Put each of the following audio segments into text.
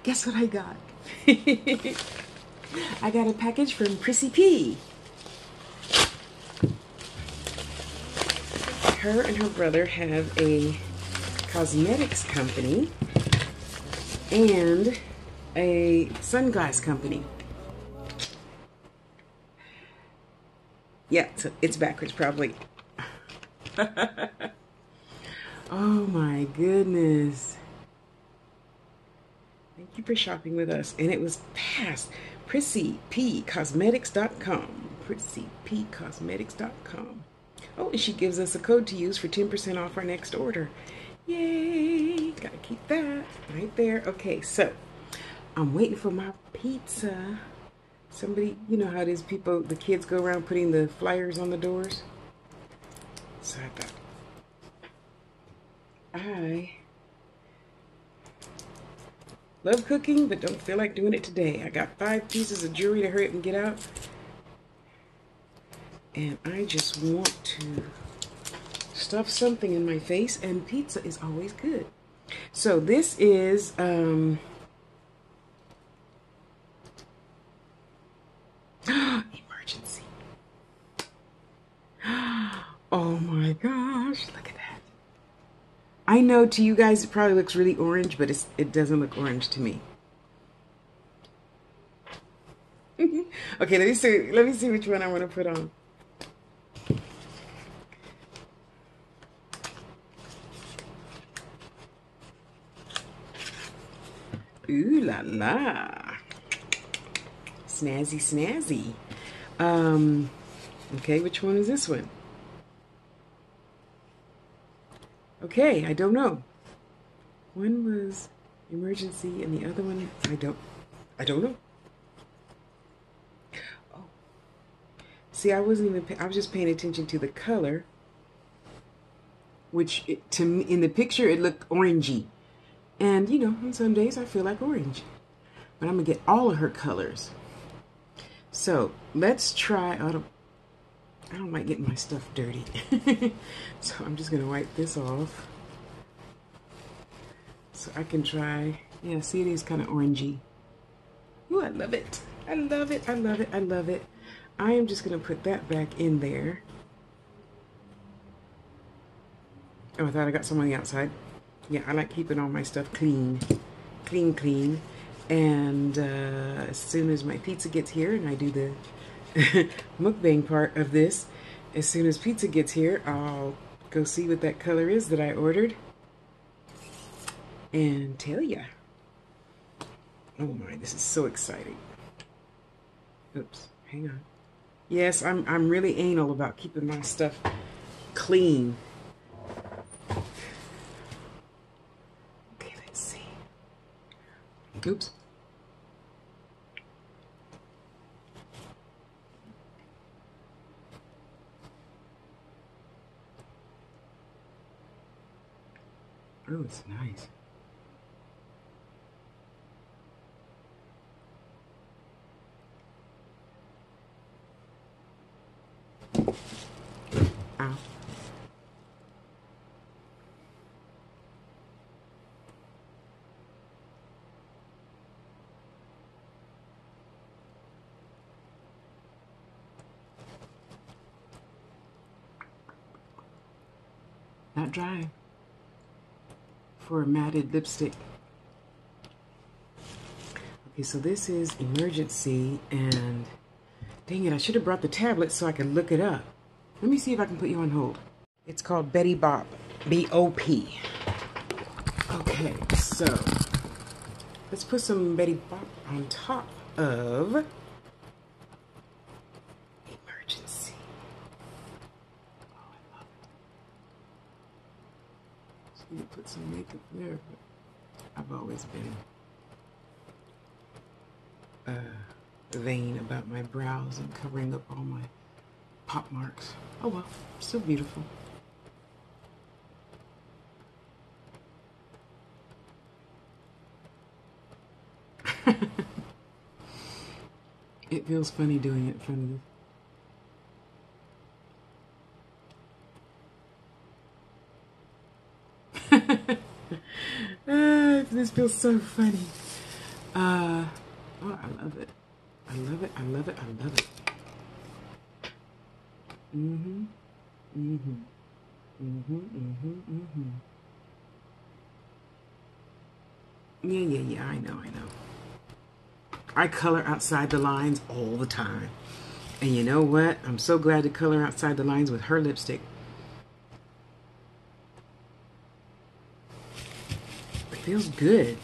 Guess what I got? I got a package from Prissy P. Her and her brother have a cosmetics company and a sunglass company. Yeah, so it's backwards probably. Oh my goodness. Thank you for shopping with us. And it was past prissypcosmetics.com. prissypcosmetics.com. Oh, and she gives us a code to use for 10% off our next order. Yay! Gotta keep that right there. Okay, so I'm waiting for my pizza. Somebody, you know how it is, people, the kids go around putting the flyers on the doors. So I thought, I love cooking, but don't feel like doing it today. I got 5 pieces of jewelry to hurry up and get out. And I just want to stuff something in my face, and pizza is always good. So this is, emergency. Oh my gosh, look at that. I know to you guys it probably looks really orange, but it doesn't look orange to me. Okay, let me see which one I want to put on. Ooh la la. Snazzy snazzy. Okay, which one is this one? Okay, I don't know. One was emergency and the other one, I don't know. Oh. See, I was just paying attention to the color, which to me, in the picture, it looked orangey. And, you know, on some days I feel like orange. But I'm going to get all of her colors. So, let's try, I don't like getting my stuff dirty. So I'm just going to wipe this off. So I can try, yeah, see, it is kind of orangey. Ooh, I love it. I love it, I love it, I love it. I am just going to put that back in there. Oh, I thought I got some on the outside. Yeah, I like keeping all my stuff clean. Clean. And as soon as my pizza gets here, and I do the mukbang part of this, as soon as pizza gets here, I'll go see what that color is that I ordered and tell ya. Oh my, this is so exciting. Oops, hang on. Yes, I'm really anal about keeping my stuff clean. Okay, let's see. Oops. Oh, it's nice. Ow. Not dry. For a matted lipstick. Okay, so this is emergency, and dang it, I should have brought the tablet so I could look it up. Let me see if I can put you on hold. It's called Betty Bop, B-O-P. Okay, so let's put some Betty Bop on top of emergency. Oh, I love it. So you put some makeup there, but I've always been vain about my brows and covering up all my pop marks. Oh well, still beautiful. It feels funny doing it in front of this. this feels so funny. Oh, I love it. I love it. I love it. I love it. Mm-hmm. Mm-hmm. Mm-hmm. Mm-hmm. Mm-hmm. Yeah. I know. I color outside the lines all the time. And you know what? I'm so glad to color outside the lines with her lipstick. It feels good.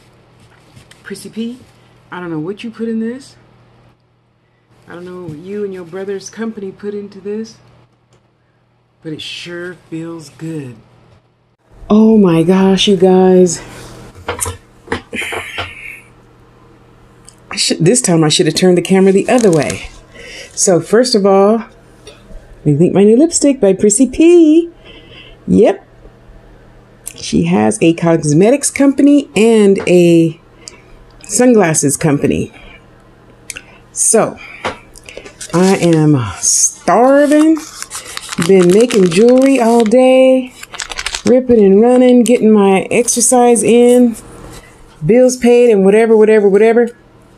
Prissy P, I don't know what you put in this. I don't know what you and your brother's company put into this. But it sure feels good. Oh my gosh, you guys. This time I should have turned the camera the other way. So first of all, I think my new lipstick by Prissy P. Yep. She has a cosmetics company and a sunglasses company. So I am starving. Been making jewelry all day. Ripping and running, getting my exercise in. Bills paid and whatever.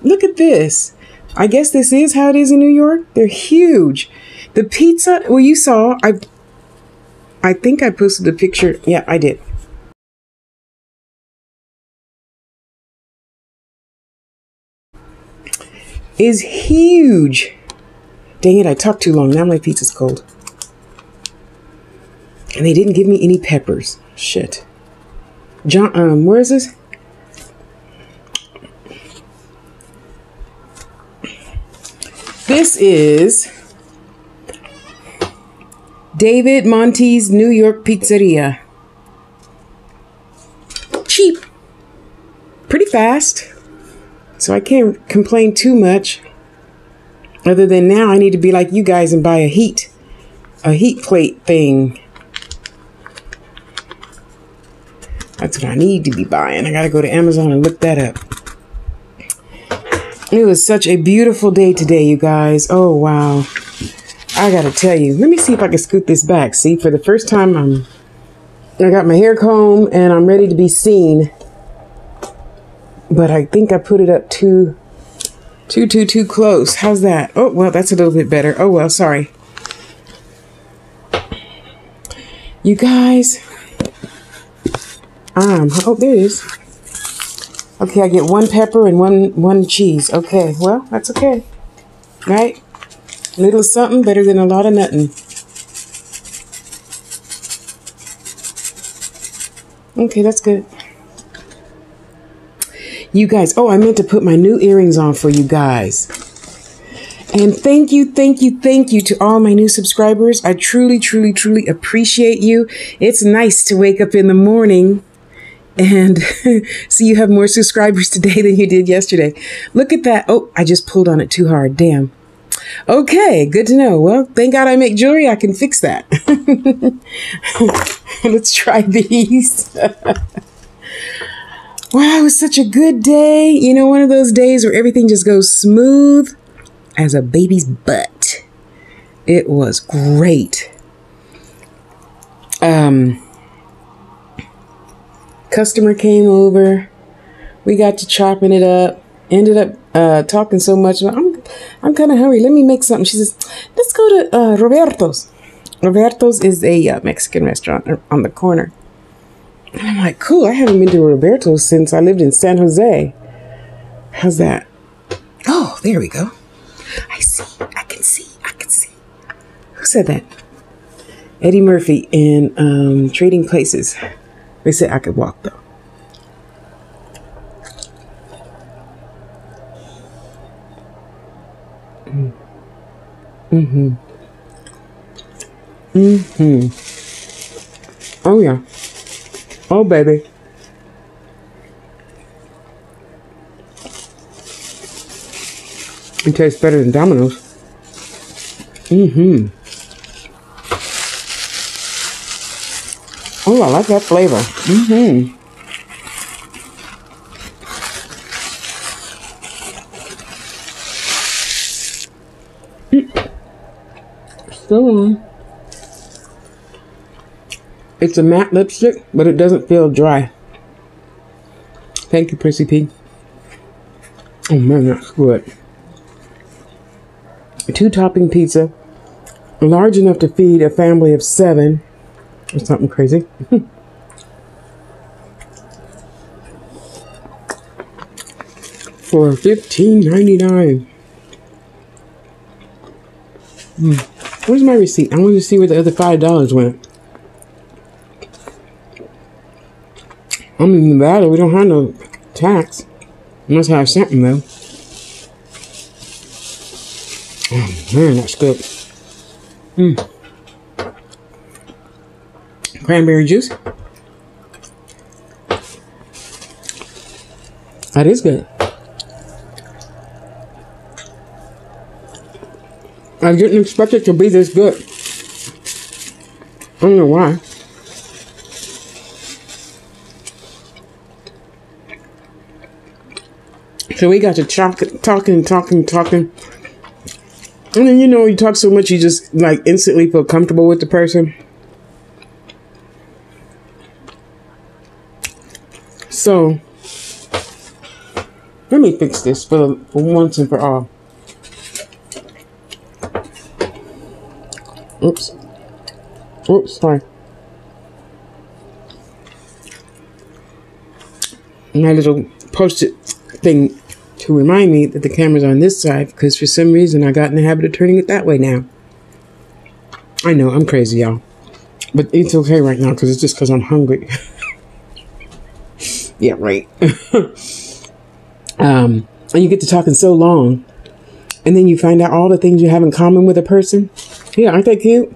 Look at this. I guess this is how it is in New York. They're huge. The pizza, well, you saw, I think I posted a picture. Yeah, I did. Is huge. Dang it, I talked too long. Now my pizza's cold. And they didn't give me any peppers. Shit. John, where is this? This is David Monte's New York Pizzeria. Cheap. Pretty fast. So I can't complain too much. Other than now I need to be like you guys and buy a heat plate thing. That's what I need to be buying. I gotta go to Amazon and look that up. It was such a beautiful day today, you guys. Oh, wow. I gotta tell you. Let me see if I can scoot this back. See, for the first time, I got my hair comb and I'm ready to be seen. But I think I put it up too close. How's that? Oh, well, that's a little bit better. Oh, well, sorry. You guys. Oh, there it is. Okay, I get one pepper and one cheese. Okay, well, that's okay. Right? A little something better than a lot of nothing. Okay, that's good. You guys, oh, I meant to put my new earrings on for you guys. And thank you to all my new subscribers. I truly appreciate you. It's nice to wake up in the morning and see you have more subscribers today than you did yesterday. Look at that. Oh, I just pulled on it too hard. Damn. Okay, good to know. Well, thank God I make jewelry. I can fix that. Let's try these. Wow, it was such a good day. You know, one of those days where everything just goes smooth as a baby's butt. It was great. Customer came over. We got to chopping it up. Ended up talking so much. I'm kind of hungry. Let me make something. She says, let's go to Roberto's. Roberto's is a Mexican restaurant on the corner. And I'm like, cool. I haven't been to Roberto's since I lived in San Jose. How's that? Oh, there we go. I see. I can see. Who said that? Eddie Murphy in Trading Places. They said I could walk, though. Oh, yeah. Oh, baby. It tastes better than Domino's. Oh, I like that flavor. Still on. It's a matte lipstick, but it doesn't feel dry. Thank you, Prissy P. Oh man, that's good. A 2-topping pizza, large enough to feed a family of 7 or something crazy. For $15.99. Where's my receipt? I want to see where the other $5 went. I'm in Nevada. We don't have no tax. We must have something though. Oh man, that's good. Cranberry juice. That is good. I didn't expect it to be this good. I don't know why. So we got to talking. And then, you know, you talk so much, you just like instantly feel comfortable with the person. So, let me fix this for once and for all. Oops. Oops, sorry. My little post-it thing to remind me that the camera's on this side, because for some reason I got in the habit of turning it that way now. I know, I'm crazy, y'all. But it's okay right now, because it's just because I'm hungry. Yeah, right. And you get to talking so long, and then you find out all the things you have in common with a person. Yeah, aren't they cute?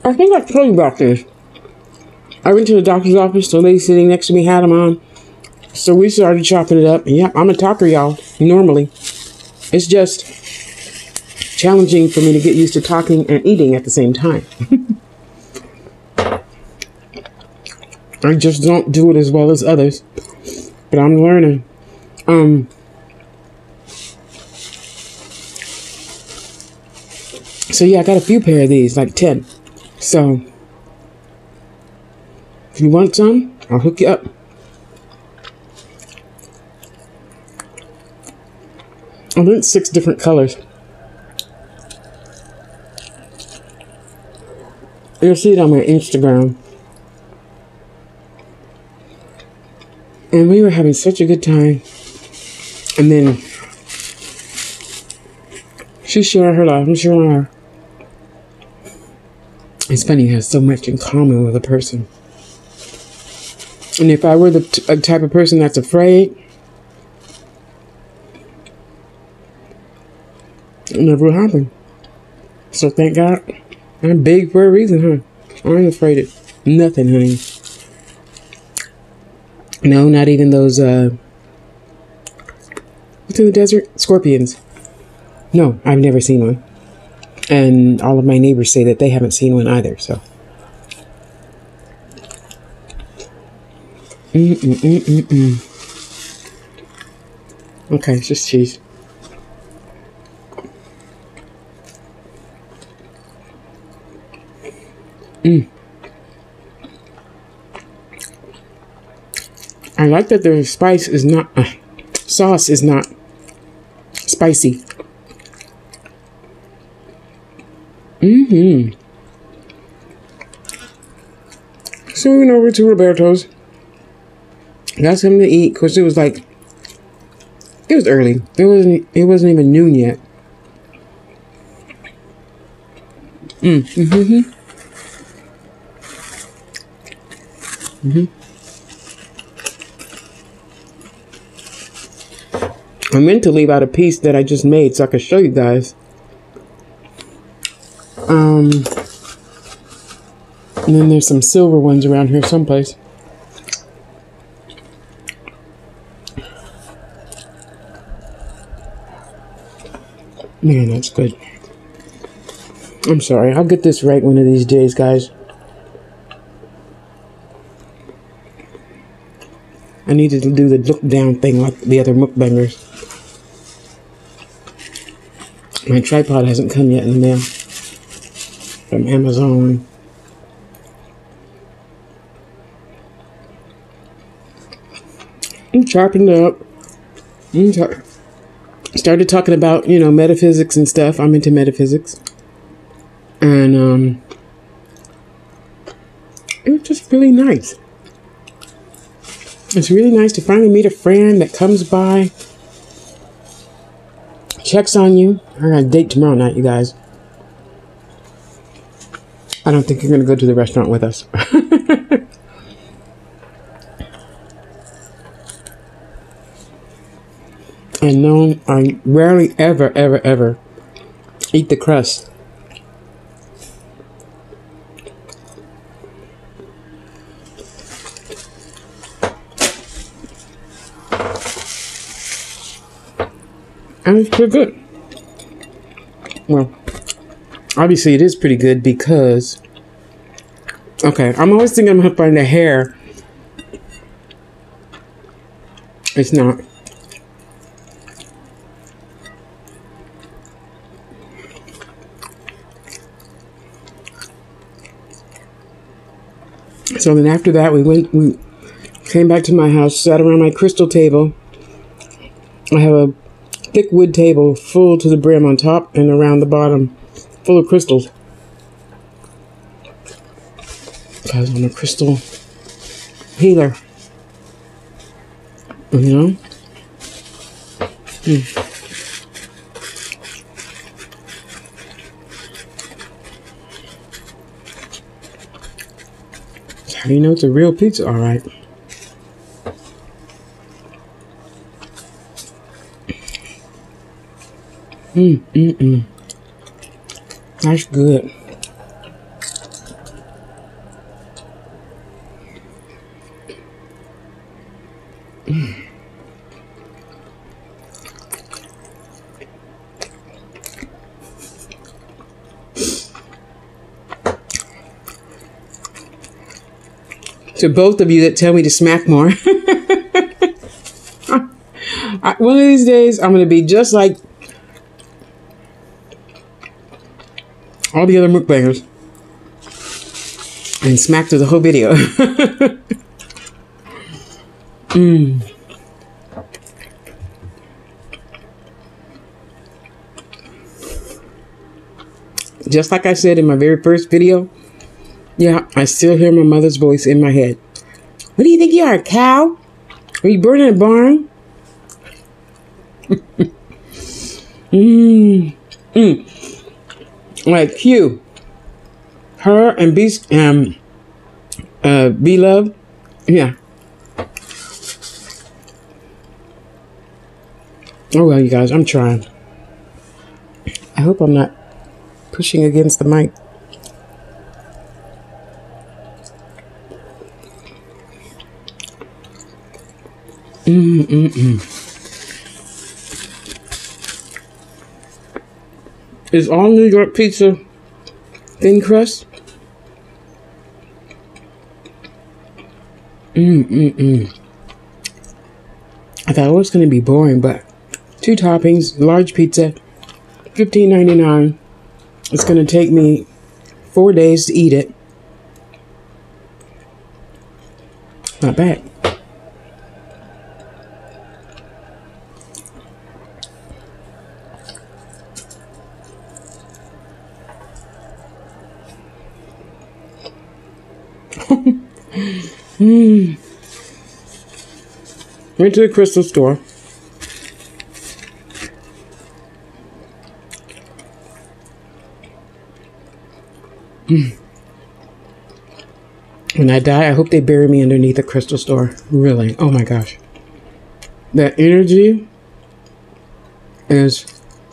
I think I told you about this. I went to the doctor's office. The lady sitting next to me had them on. So we started chopping it up. And yeah, I'm a talker, y'all. Normally. It's just challenging for me to get used to talking and eating at the same time. I just don't do it as well as others. But I'm learning. So yeah, I got a few pair of these, like 10. So if you want some, I'll hook you up. I went 6 different colors. You'll see it on my Instagram. And we were having such a good time. And then she shared her life. I'm sure it's funny, you have so much in common with a person. And if I were the type of person that's afraid, it never will happen. So thank God. I'm big for a reason, huh? I ain't afraid of nothing, honey. No, not even those, what's in the desert? Scorpions. No, I've never seen one. And all of my neighbors say that they haven't seen one either, so. Okay, it's just cheese. I like that the spice is not, sauce is not spicy. So we went over to Roberto's. Got something to eat because it was like, it was early. It wasn't even noon yet. I meant to leave out a piece that I just made so I could show you guys. And then there's some silver ones around here someplace. Man, that's good. I'm sorry. I'll get this right one of these days, guys. I needed to do the look down thing like the other mukbangers. My tripod hasn't come yet in the mail from Amazon. I'm sharpened up. Started talking about, you know, metaphysics and stuff. I'm into metaphysics. And it was just really nice. It's really nice to finally meet a friend that comes by, checks on you. I got a date tomorrow night, you guys. I don't think you're going to go to the restaurant with us. And no, I rarely ever eat the crust. And it's pretty good. Well, obviously it is pretty good because, okay, I'm always thinking I'm going to find the hair. It's not. So then after that, we came back to my house, sat around my crystal table. I have a thick wood table full to the brim on top and around the bottom, full of crystals. Because I'm a crystal healer. You know? How do you know it's a real pizza? All right. That's good. To both of you that tell me to smack more. One of these days, I'm going to be just like all the other mukbangers and smack through the whole video. Just like I said in my very first video, yeah, I still hear my mother's voice in my head. What do you think you are, a cow? Are you burning a barn? Like Q, her and Beloved, yeah. Oh well, you guys, I'm trying. I hope I'm not pushing against the mic. Is all New York pizza thin crust? I thought it was going to be boring, but 2 toppings, large pizza, $15.99. It's going to take me 4 days to eat it. Not bad. Went to the crystal store. When I die, I hope they bury me underneath a crystal store. Really. Oh my gosh. That energy is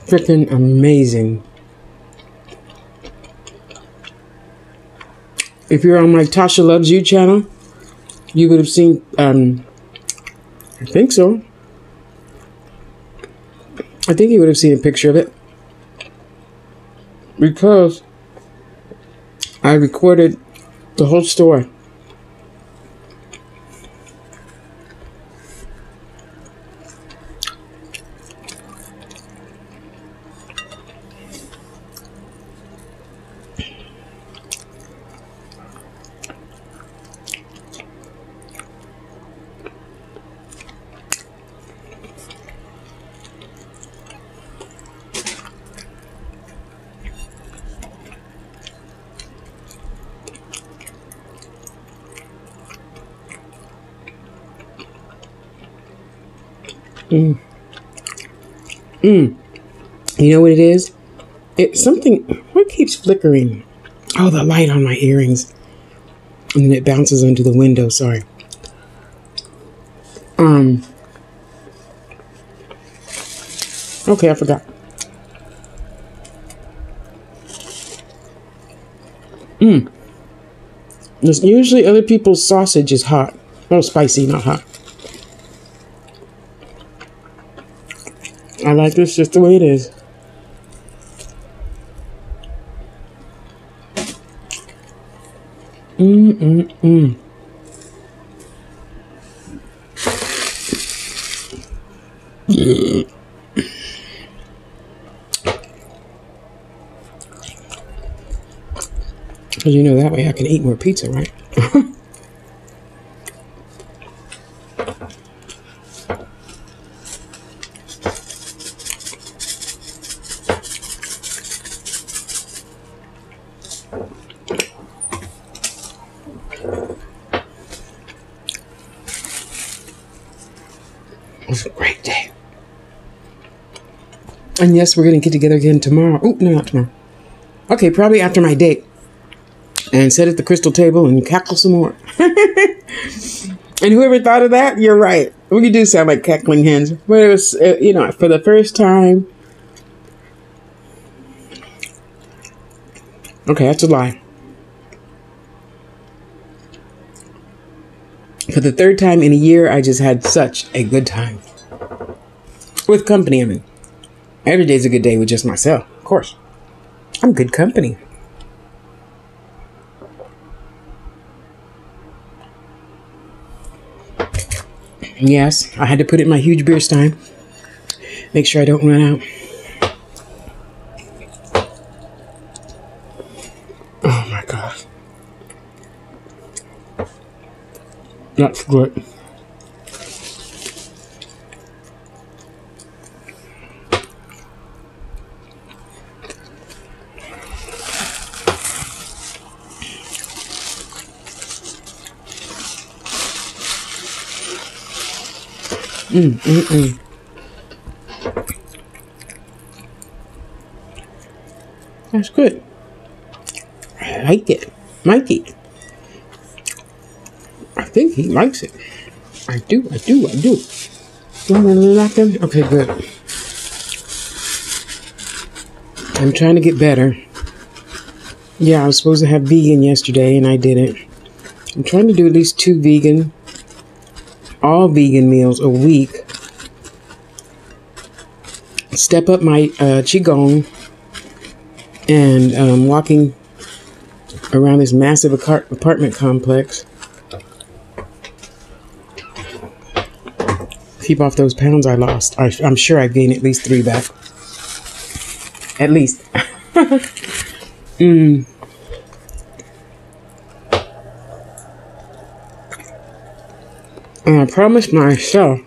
freaking amazing. If you're on my Tasha Loves You channel, you would have seen, I think so. I think you would have seen a picture of it. Because I recorded the whole store. Mm. Mm. You know what it is? It's something. What keeps flickering? Oh, the light on my earrings. And then it bounces onto the window. Sorry. Okay, I forgot. Usually other people's sausage is hot. Oh, spicy, not hot. I like this just the way it is. Because you know that way I can eat more pizza, right? It was a great day. And yes, we're going to get together again tomorrow. Oh, no, not tomorrow. Okay, probably after my date. And sit at the crystal table and cackle some more. And whoever thought of that, you're right. We do sound like cackling hens. But it was, you know, for the first time. Okay, that's a lie. For the third time in a year, I just had such a good time. With company, I mean. Every day's a good day with just myself, of course. I'm good company. Yes, I had to put it in my huge beer stein. Make sure I don't run out. Oh my God. That's good. That's good. I like it. Mikey. I think he likes it. I do. Do you want another napkin? Okay, good. I'm trying to get better. Yeah, I was supposed to have vegan yesterday and I didn't. I'm trying to do at least 2 vegan, all vegan meals a week. Step up my qigong and walking around this massive apartment complex. Keep off those pounds I lost. I'm sure I gained at least 3 back. At least. And I promised myself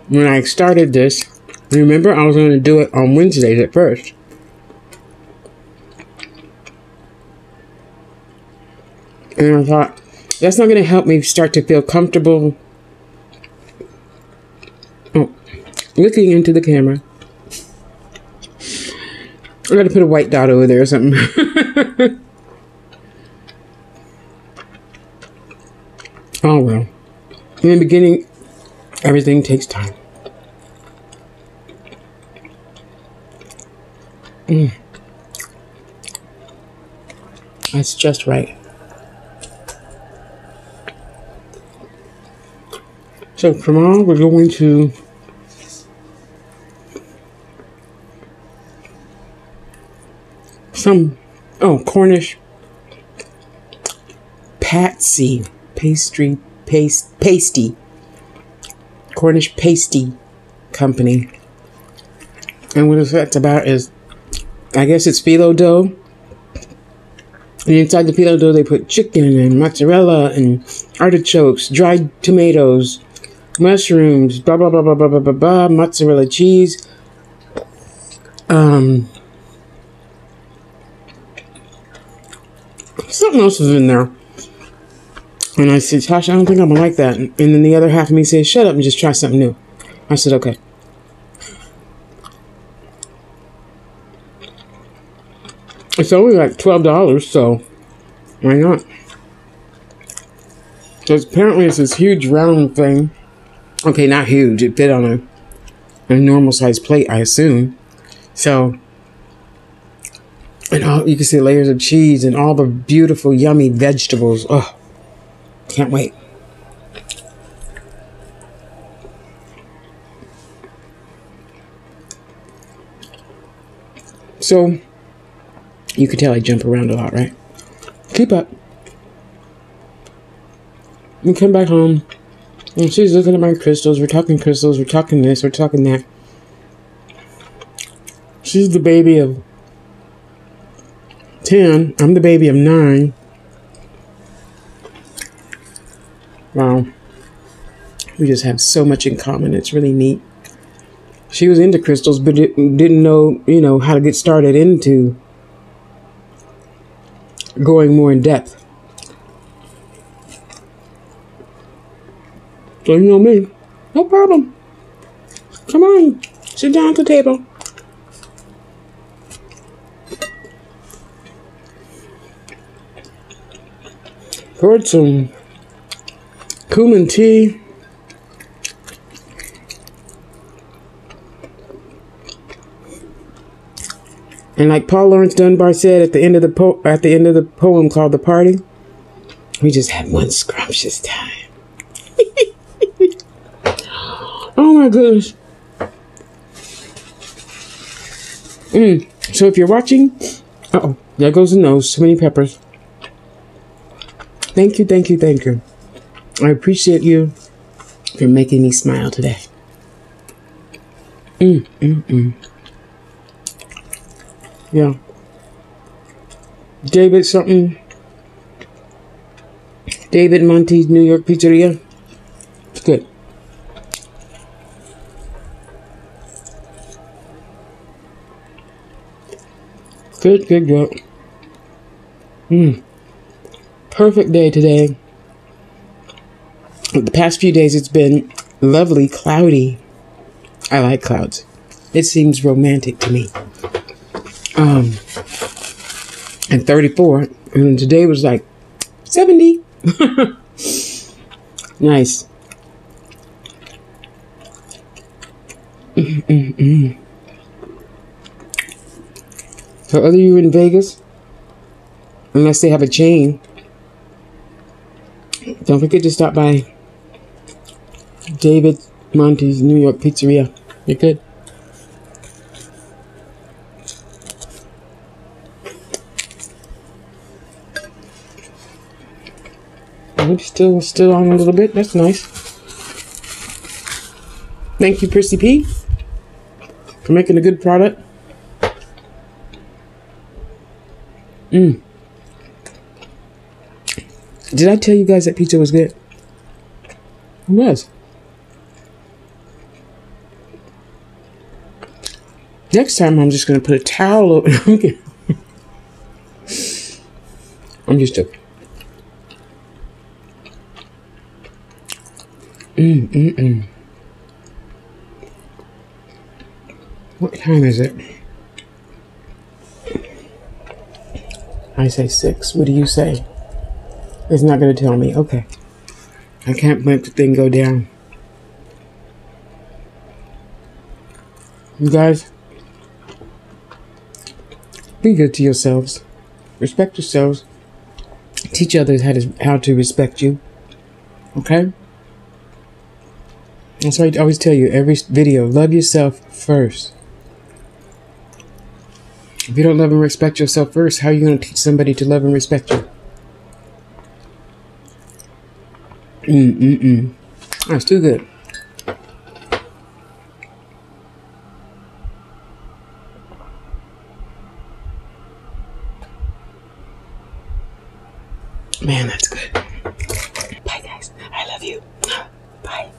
when I started this, remember I was going to do it on Wednesdays at first. And I thought, that's not going to help me start to feel comfortable. Oh, looking into the camera. I got to put a white dot over there or something. Oh well. In the beginning, everything takes time. That's just right. So tomorrow we're going to Cornish pasty. Cornish pasty company. And what that's about is, I guess it's phyllo dough. And inside the phyllo dough they put chicken and mozzarella and artichokes, dried tomatoes, mushrooms, blah blah blah blah blah blah blah blah, mozzarella cheese. Something else was in there. And I said, Tasha, I don't think I'm gonna like that. And then the other half of me says, shut up and just try something new. I said, okay. It's only like $12, so why not? Because apparently it's this huge round thing. Okay, not huge. It fit on a normal size plate, I assume. So, and all, you can see layers of cheese and all the beautiful, yummy vegetables. Oh, can't wait. So, you can tell I jump around a lot, right? Keep up. We come back home, and she's looking at my crystals. We're talking crystals. We're talking this. We're talking that. She's the baby of 10. I'm the baby of 9. Wow. We just have so much in common. It's really neat. She was into crystals, but didn't know, how to get started into going more in depth. So you know me, no problem. Come on, sit down at the table. Poured some cumin tea. And like Paul Laurence Dunbar said at the end of the poem called "The Party," we just had one scrumptious time. Oh my goodness. So if you're watching, there goes the nose. So many peppers. Thank you, thank you, thank you. I appreciate you for making me smile today. Yeah. David Monte's New York Pizzeria. It's good. Good. Perfect day today. The past few days it's been lovely, cloudy. I like clouds. It seems romantic to me. And 34, and today was like 70. Nice. So other you in Vegas, unless they have a chain, don't forget to stop by David Monte's New York Pizzeria. You're good. Still on a little bit. That's nice. Thank you, Prissy P, for making a good product. Did I tell you guys that pizza was good? It was. Next time, I'm just going to put a towel over. I'm just joking. What time is it? I say 6. What do you say? It's not going to tell me. Okay. I can't make the thing go down. You guys, be good to yourselves. Respect yourselves. Teach others how to respect you. Okay? That's why I always tell you every video, love yourself first. If you don't love and respect yourself first, how are you going to teach somebody to love and respect you? That's too good. Man, that's good. Bye, guys. I love you. Bye.